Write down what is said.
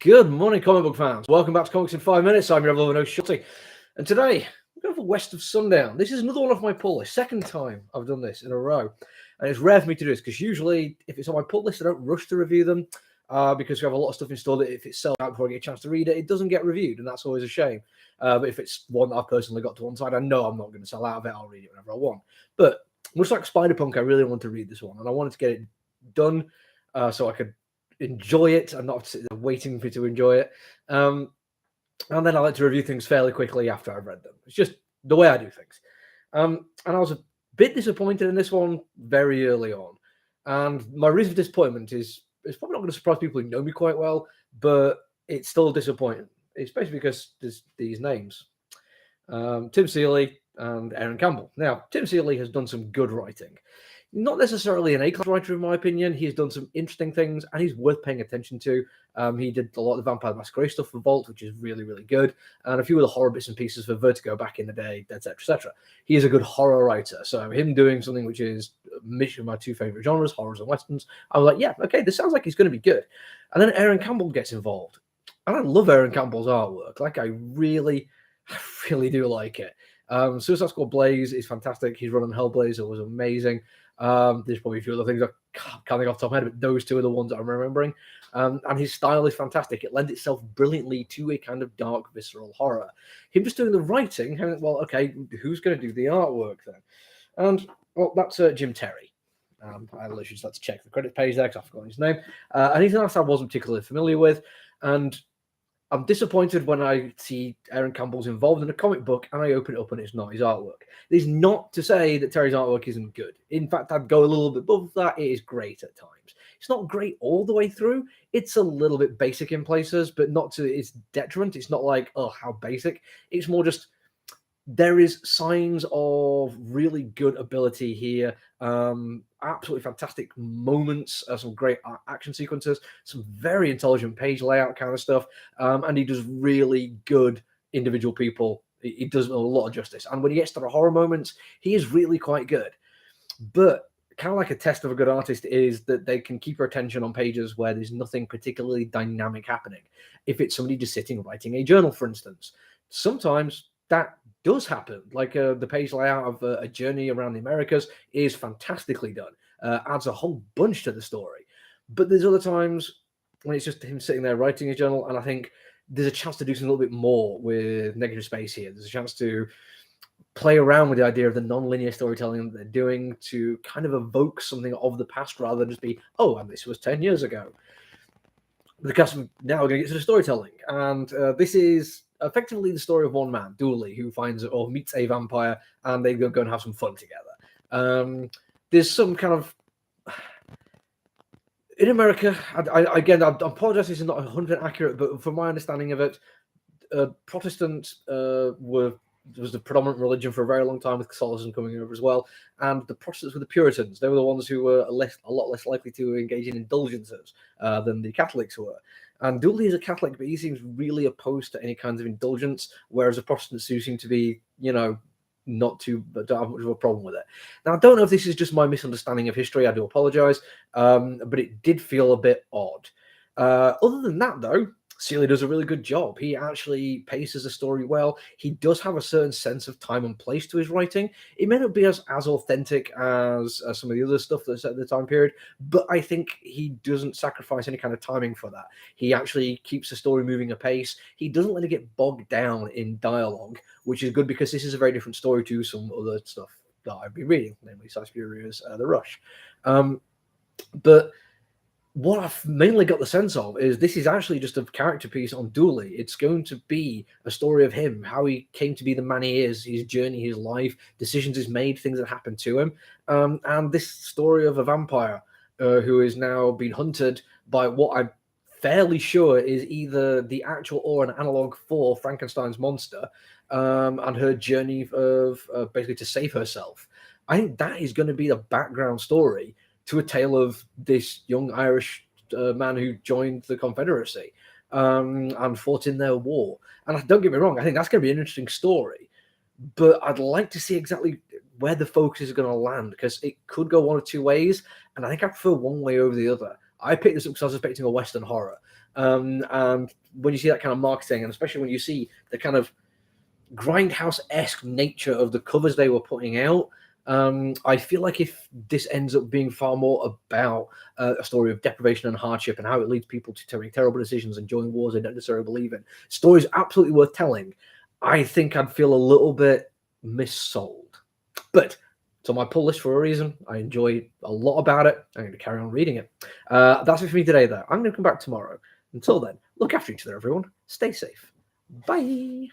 Good morning, comic book fans. Welcome back to Comics in 5 Minutes. I'm your ever loving host, Shotty. And today, we're going for West of Sundown. This is another one off my pull list. Second time I've done this in a row. And it's rare for me to do this because usually, if it's on my pull list, I don't rush to review them because we have a lot of stuff installed that if it's sold out before I get a chance to read it, it doesn't get reviewed. And that's always a shame. But if it's one that I've personally got to one side, I know I'm not going to sell out of it. I'll read it whenever I want. But much like Spider-Punk, I really wanted to read this one. And I wanted to get it done so I could enjoy it and not sit there waiting for you to enjoy it. And then I like to review things fairly quickly after I've read them. It's just the way I do things. And I was a bit disappointed in this one very early on. And my reason for disappointment is it's probably not going to surprise people who know me quite well, but it's still disappointing. It's basically because there's these names. Tim Seeley and Aaron Campbell. Now, Tim Seeley has done some good writing. Not necessarily an A-class writer, in my opinion. He's done some interesting things, and he's worth paying attention to. He did a lot of the Vampire Masquerade stuff for Vault, which is really, really good, and a few of the horror bits and pieces for Vertigo back in the day, etc., etc. He is a good horror writer, so him doing something which is a mixture of my two favorite genres, horrors and westerns, I was like, yeah, okay, this sounds like he's going to be good. And then Aaron Campbell gets involved, and I love Aaron Campbell's artwork. Like, I really do like it. Suicide Squad Blaze is fantastic. His run on Hellblazer was amazing. There's probably a few other things I can't think off the top of my head, but those two are the ones that I'm remembering. And his style is fantastic. It lends itself brilliantly to a kind of dark, visceral horror. Him just doing the writing, well, okay, who's going to do the artwork then? And, well, that's Jim Terry. I literally just had to check the credit page there because I forgot his name. And he's an artist I wasn't particularly familiar with. And I'm disappointed when I see Aaron Campbell's involved in a comic book and I open it up and it's not his artwork. It is not to say that Terry's artwork isn't good. In fact, I'd go a little bit above that. It is great at times. It's not great all the way through. It's a little bit basic in places, but not to its detriment. It's not like, oh, how basic. It's more just there is signs of really good ability here. Absolutely fantastic moments, some great action sequences, some very intelligent page layout kind of stuff, and he does really good individual people. He does a lot of justice, and when he gets to the horror moments, he is really quite good. But kind of like a test of a good artist is that they can keep your attention on pages where there's nothing particularly dynamic happening. If it's somebody just sitting writing a journal, for instance, sometimes that does happen. Like the page layout of A Journey Around the Americas is fantastically done. Adds a whole bunch to the story. But there's other times when it's just him sitting there writing a journal, and I think there's a chance to do something a little bit more with negative space here. There's a chance to play around with the idea of the non-linear storytelling that they're doing to kind of evoke something of the past rather than just be, oh, and this was 10 years ago. Because now we're going to get to the storytelling. And this is effectively the story of one man, Dooley, who finds or meets a vampire, and they go and have some fun together. There's some kind of in America. I apologize. This is not 100% accurate, but from my understanding of it, Protestants was the predominant religion for a very long time, with Catholicism coming over as well. And the Protestants were the Puritans. They were the ones who were a lot less likely to engage in indulgences than the Catholics were. And Dooley is a Catholic, but he seems really opposed to any kinds of indulgence, whereas the Protestants do seem to be, not too, but don't have much of a problem with it. Now, I don't know if this is just my misunderstanding of history. I do apologize, but it did feel a bit odd. Other than that, though, Seeley does a really good job. He actually paces the story well. He does have a certain sense of time and place to his writing. It may not be as authentic as some of the other stuff that's at the time period, but I think he doesn't sacrifice any kind of timing for that. He actually keeps the story moving apace. He doesn't let it get bogged down in dialogue, which is good because this is a very different story to some other stuff that I've been reading, namely Siberia's The Rush. But what I've mainly got the sense of is this is actually just a character piece on Dooley. It's going to be a story of him, how he came to be the man he is, his journey, his life, decisions he's made, things that happened to him. And this story of a vampire who is now being hunted by what I'm fairly sure is either the actual or an analog for Frankenstein's monster, and her journey of basically to save herself. I think that is going to be the background story to a tale of this young Irish man who joined the Confederacy and fought in their war. And don't get me wrong, I think that's going to be an interesting story. But I'd like to see exactly where the focus is going to land, because it could go one of two ways, and I think I prefer one way over the other. I picked this up because I was expecting a Western horror. And when you see that kind of marketing, and especially when you see the kind of grindhouse-esque nature of the covers they were putting out, I feel like if this ends up being far more about a story of deprivation and hardship and how it leads people to make terrible decisions and join wars they don't necessarily believe in, stories absolutely worth telling, I think I'd feel a little bit missold. But it's on my pull list for a reason. I enjoy a lot about it. I'm going to carry on reading it. That's it for me today, though. I'm going to come back tomorrow. Until then, look after each other, everyone. Stay safe. Bye.